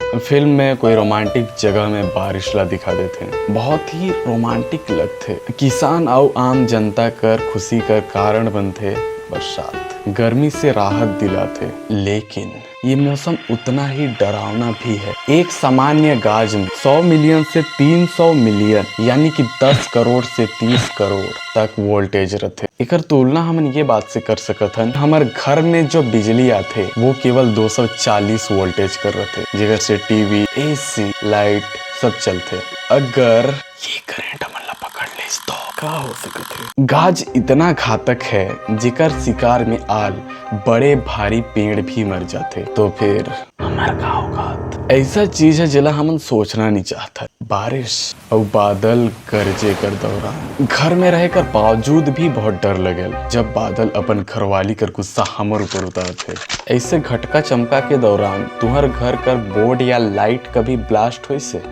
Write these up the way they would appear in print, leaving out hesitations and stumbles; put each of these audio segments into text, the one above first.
Film में कोई romantic जगह में बारिश ला दिखा देते हैं, बहुत ही रोमांटिक लगते। किसान और आम जनता कर खुशी का कारण बनते बरसात, गर्मी से राहत दिलाते। लेकिन ये मौसम उतना ही डरावना भी है। एक सामान्य गाज में 100 मिलियन से 300 मिलियन यानी कि 10 करोड़ से 30 करोड़ तक वोल्टेज रहते। एकर तुलना हम ये बात से कर सकत हन, हमारे घर में जो बिजली आते वो केवल 240 वोल्टेज कर रहते, जेकर से टीवी, एसी, लाइट सब चलते। अगर ये करंट हमला पकड़ ले तो का हो सकते है। गाज इतना घातक है जेकर शिकार में आल बड़े भारी पेड़ भी मर जाते, तो फिर हमार का होगा। ऐसा चीज है जिला हम सोचना नहीं चाहता। बारिश और बादल गरजे कर दौरान घर में रहकर बावजूद भी बहुत डर लगे जब बादल अपन घरवाली कर गुस्सा हमर ऊपर उतारते। ऐसे घटका चमका के दौरान तुम्हार घर कर बोर्ड या लाइट कभी ब्लास्ट हुई से?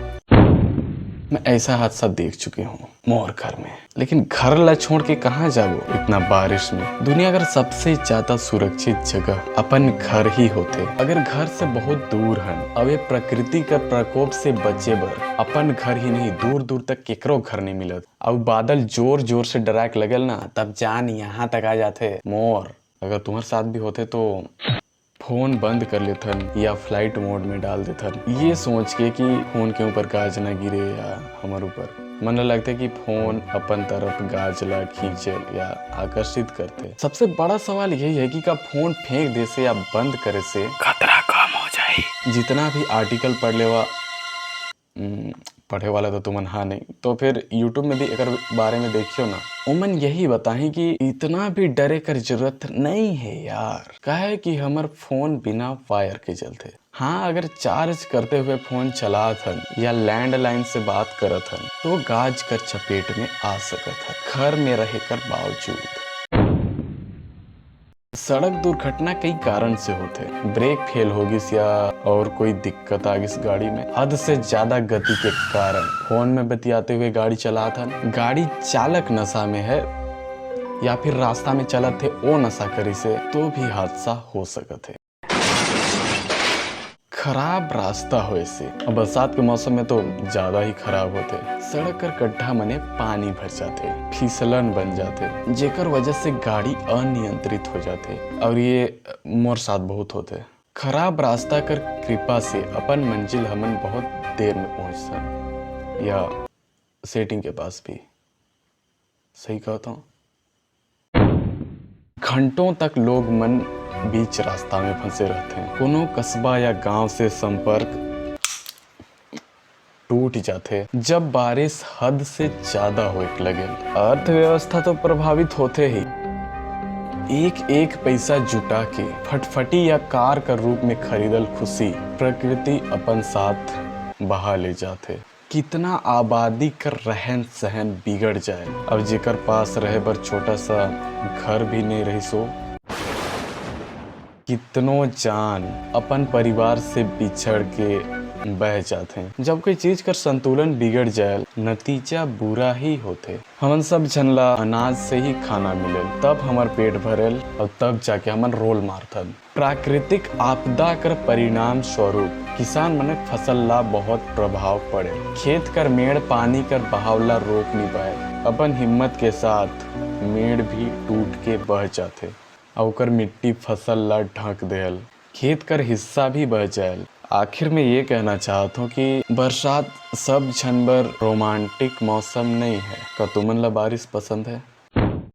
मैं ऐसा हादसा देख चुके हूँ मोर घर में, लेकिन घर ला छोड़ के कहाँ जाबो इतना बारिश में। दुनिया का सबसे ज्यादा सुरक्षित जगह अपन घर ही होते। अगर घर से बहुत दूर हन अब ये प्रकृति का प्रकोप से बचे बर अपन घर ही नहीं, दूर दूर तक केकरो घर नहीं मिलत। अब बादल जोर जोर से डराक लगल ना, तब जान यहाँ तक आ जाते मोर। अगर तुम्हारे साथ भी होते तो फोन बंद कर लेथन या फ्लाइट मोड में डाल देथन, ये सोच के कि फोन के ऊपर गाज ना गिरे या हमारे ऊपर। मन लगता है कि फोन अपन तरफ गाज ला खींचे या आकर्षित करते। सबसे बड़ा सवाल यही है कि कब फोन फेंक दे से या बंद करे से खतरा कम हो जाए। जितना भी आर्टिकल पढ़ लेवा पढ़े वाला तो तुमन हाँ नहीं, तो फिर यूट्यूब में भी एक बारे में देखियो ना, उमन यही बताएं कि इतना भी डरे कर जरूरत नहीं है यार। काहे कि हमार फोन बिना वायर के चलते। हाँ, अगर चार्ज करते हुए फोन चलात हन या लैंडलाइन से बात करत हन तो गाज कर चपेट में आ सकत है घर में रहे कर बावजूद। सड़क दुर्घटना कई कारण से होते, ब्रेक फेल होगी या और कोई दिक्कत आ गई गाड़ी में, हद से ज्यादा गति के कारण, फोन में बतियाते हुए गाड़ी चलाता, गाड़ी चालक नशा में है या फिर रास्ता में चलत थे वो नशा करी से तो भी हादसा हो सकते है। खराब रास्ता हो से, अब बरसात के मौसम में तो ज्यादा ही खराब होते। सड़क कर गड्ढा मने पानी भर जाते, फिसलन बन जाते, जेकर वजह से गाड़ी अनियंत्रित हो जाते। और ये मोर साथ बहुत होते। खराब रास्ता कर कृपा से अपन मंजिल हमन बहुत देर में पहुंचता या सेटिंग के पास भी। सही कहता हूँ। घंटों तक लोग मन बीच रास्ता में फंसे रहते हैं। कोनो कस्बा या गांव से संपर्क टूट जाते जब बारिश हद से ज्यादा होने लगे। अर्थव्यवस्था तो प्रभावित होते ही। एक एक पैसा जुटा के फटफटी या कार का रूप में खरीदल खुशी प्रकृति अपन साथ बहा ले जाते। कितना आबादी कर रहन सहन बिगड़ जाए। अब जेकर पास रहे पर छोटा सा घर भी नहीं रही सो, कितनों जान अपन परिवार से बिछड़ के बह जाते हैं। जब कोई चीज का संतुलन बिगड़ जाए नतीजा बुरा ही होते। हमन सब झनला अनाज से ही खाना मिले तब हमार पेट भरल और तब जाके हमन रोल मारथन। प्राकृतिक आपदा कर परिणाम स्वरूप किसान मन फसल ला बहुत प्रभाव पड़े। खेत कर मेड़ पानी कर बहाव ला रोक नहीं पाए। अपन हिम्मत के साथ मेड़ भी टूट के बह जाते और मिट्टी फसल ला ढक देल, खेत कर हिस्सा भी बह जाए। आखिर में ये कहना चाहता हूँ कि बरसात सब झनबर रोमांटिक मौसम नहीं है। का तुमन ला बारिश पसंद है?